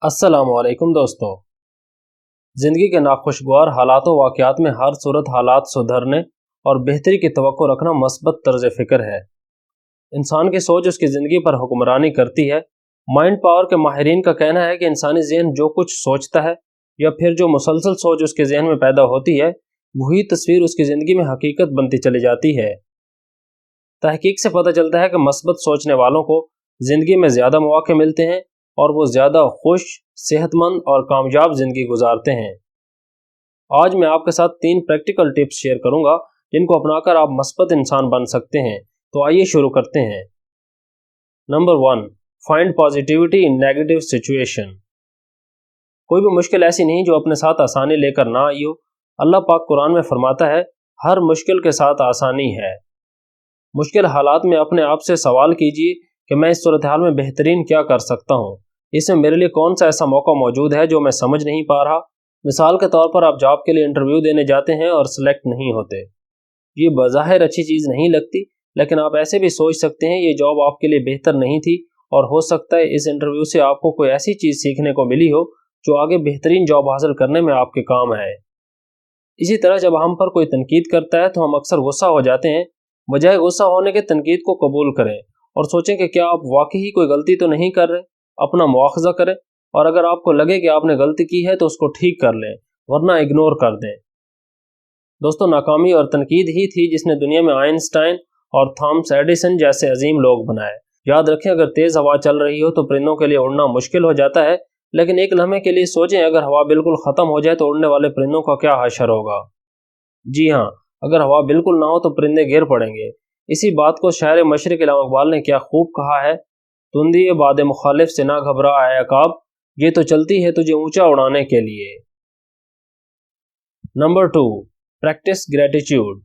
अस्सलामुअलैकुम दोस्तों। ज़िंदगी के नाखुशगवार हालात व वाक़यात में हर सूरत हालात सुधरने और बेहतरी की तवक्को रखना मस्बत तर्ज फ़िक्र है। इंसान की सोच उसकी ज़िंदगी पर हुक्मरानी करती है। माइंड पावर के माहिरीन का कहना है कि इंसानी ज़हन जो कुछ सोचता है या फिर जो मुसलसल सोच उसके ज़हन में पैदा होती है, वही तस्वीर उसकी ज़िंदगी में हकीकत बनती चली जाती है। तहकीक से पता चलता है कि मस्बत सोचने वालों को ज़िंदगी में ज़्यादा मौके मिलते हैं और वो ज़्यादा खुश, सेहतमंद और कामयाब ज़िंदगी गुजारते हैं। आज मैं आपके साथ 3 प्रैक्टिकल टिप्स शेयर करूंगा जिनको अपनाकर आप मस्बत इंसान बन सकते हैं। तो आइए शुरू करते हैं। Number 1, find positivity in negative situation. कोई भी मुश्किल ऐसी नहीं जो अपने साथ आसानी लेकर ना आई हो। अल्लाह पाक कुरान में फरमाता है, हर मुश्किल के साथ आसानी है। मुश्किल हालात में अपने आप से सवाल कीजिए कि मैं इस सूरत हाल में बेहतरीन क्या कर सकता हूँ। इसमें मेरे लिए कौन सा ऐसा मौका मौजूद है जो मैं समझ नहीं पा रहा। मिसाल के तौर पर आप जॉब के लिए इंटरव्यू देने जाते हैं और सिलेक्ट नहीं होते। ये बज़ाहिर अच्छी चीज़ नहीं लगती, लेकिन आप ऐसे भी सोच सकते हैं ये जॉब आपके लिए बेहतर नहीं थी और हो सकता है इस इंटरव्यू से आपको कोई ऐसी चीज़ सीखने को मिली हो जो आगे बेहतरीन जॉब हासिल करने में आपके काम आए। इसी तरह जब हम पर कोई तनकीद करता है तो हम अक्सर गुस्सा हो जाते हैं। बजाय गुस्सा होने के तनकीद को कबूल करें और सोचें कि क्या आप वाकई कोई गलती तो नहीं कर रहे। अपना मुआवजा करें और अगर आपको लगे कि आपने गलती की है तो उसको ठीक कर लें, वरना इग्नोर कर दें। दोस्तों, नाकामी और तनकीद ही थी जिसने दुनिया में आइंस्टाइन और थॉमस एडिसन जैसे अजीम लोग बनाए। याद रखें, अगर तेज़ हवा चल रही हो तो परिंदों के लिए उड़ना मुश्किल हो जाता है, लेकिन एक लम्हे के लिए सोचें, अगर हवा बिल्कुल ख़त्म हो जाए तो उड़ने वाले परिंदों का क्या हशर होगा। जी हाँ, अगर हवा बिल्कुल ना हो तो परिंदे गिर पड़ेंगे। इसी बात को शायर मशरिक इल्लाम इकबाल ने क्या खूब कहा है, तुंदी बाद मुखालिफ से ना घबरा आए अकाब, ये तो चलती है तुझे ऊंचा उड़ाने के लिए। Number 2, practice gratitude.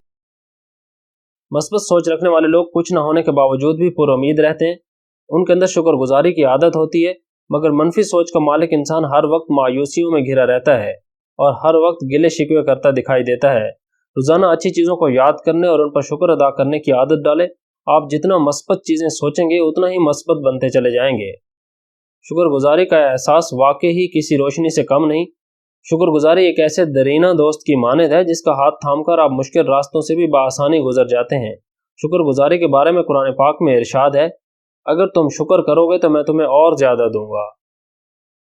मस्बत सोच रखने वाले लोग कुछ न होने के बावजूद भी पुरुम्मीद रहते हैं। उनके अंदर शुक्रगुजारी की आदत होती है, मगर मनफी सोच का मालिक इंसान हर वक्त मायूसियों में घिरा रहता है और हर वक्त गिले शिकवे करता दिखाई देता है। रोज़ाना अच्छी चीज़ों को याद करने और उन पर शुक्र अदा करने की आदत डालें। आप जितना मस्बत चीज़ें सोचेंगे उतना ही मस्बत बनते चले जाएंगे। शुक्रगुजारी का एहसास वाकई ही किसी रोशनी से कम नहीं। शुक्रगुजारी एक ऐसे दरीना दोस्त की मानद है जिसका हाथ थामकर आप मुश्किल रास्तों से भी बआसानी गुजर जाते हैं। शुक्रगुजारी के बारे में कुरान पाक में इरशाद है, अगर तुम शुक्र करोगे तो मैं तुम्हें और ज़्यादा दूंगा।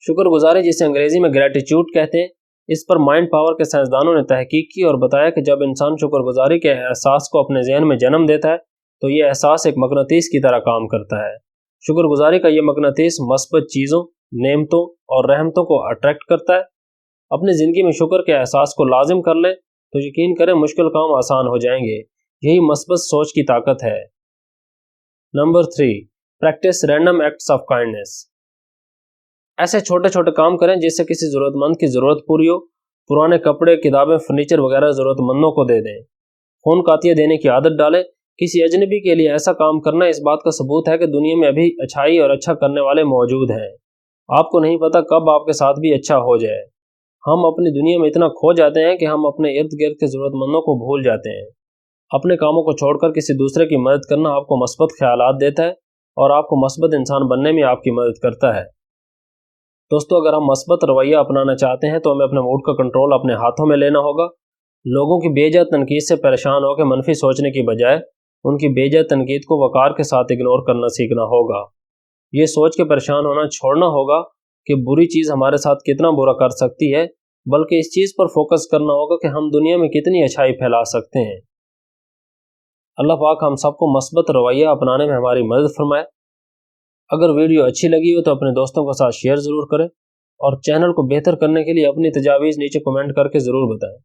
शुक्रगुजारी, जिसे अंग्रेज़ी में ग्रेटिट्यूड कहते हैं, इस पर माइंड पावर के साइंसदानों ने तहकीक की और बताया कि जब इंसान शुक्रगुजारी के एहसास को अपने जहन में जन्म देता है तो ये एहसास एक मकनातीस की तरह काम करता है। शुक्रगुजारी का ये मकनातीस मस्बत चीज़ों, नेमतों और रहमतों को अट्रैक्ट करता है। अपनी ज़िंदगी में शुक्र के एहसास को लाजिम कर लें तो यकीन करें मुश्किल काम आसान हो जाएंगे। यही मस्बत सोच की ताकत है। Number 3, practice random acts of kindness. ऐसे छोटे छोटे काम करें जिससे किसी ज़रूरतमंद की ज़रूरत पूरी हो। पुराने कपड़े, किताबें, फर्नीचर वगैरह ज़रूरतमंदों को दे दें। खून का अतिया देने की आदत डालें। किसी अजनबी के लिए ऐसा काम करना इस बात का सबूत है कि दुनिया में अभी अच्छाई और अच्छा करने वाले मौजूद हैं। आपको नहीं पता कब आपके साथ भी अच्छा हो जाए। हम अपनी दुनिया में इतना खो जाते हैं कि हम अपने इर्द गिर्द के ज़रूरतमंदों को भूल जाते हैं। अपने कामों को छोड़कर किसी दूसरे की मदद करना आपको मस्बत ख्यालात देता है और आपको मस्बत इंसान बनने में आपकी मदद करता है। दोस्तों, अगर हम मस्बत रवैया अपनाना चाहते हैं तो हमें अपने मूड का कंट्रोल अपने हाथों में लेना होगा। लोगों की बेजा तनकीद से परेशान होकर मनफी सोचने की बजाय उनकी बेजा तनकीद को वकार के साथ इग्नोर करना सीखना होगा। ये सोच के परेशान होना छोड़ना होगा कि बुरी चीज़ हमारे साथ कितना बुरा कर सकती है, बल्कि इस चीज़ पर फोकस करना होगा कि हम दुनिया में कितनी अच्छाई फैला सकते हैं। अल्लाह पाक हम सबको मस्बत रवैया अपनाने में हमारी मदद फरमाए। अगर वीडियो अच्छी लगी हो तो अपने दोस्तों के साथ शेयर ज़रूर करें और चैनल को बेहतर करने के लिए अपनी तजावीज़ नीचे कमेंट करके ज़रूर बताएं।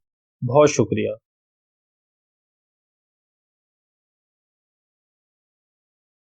बहुत शुक्रिया।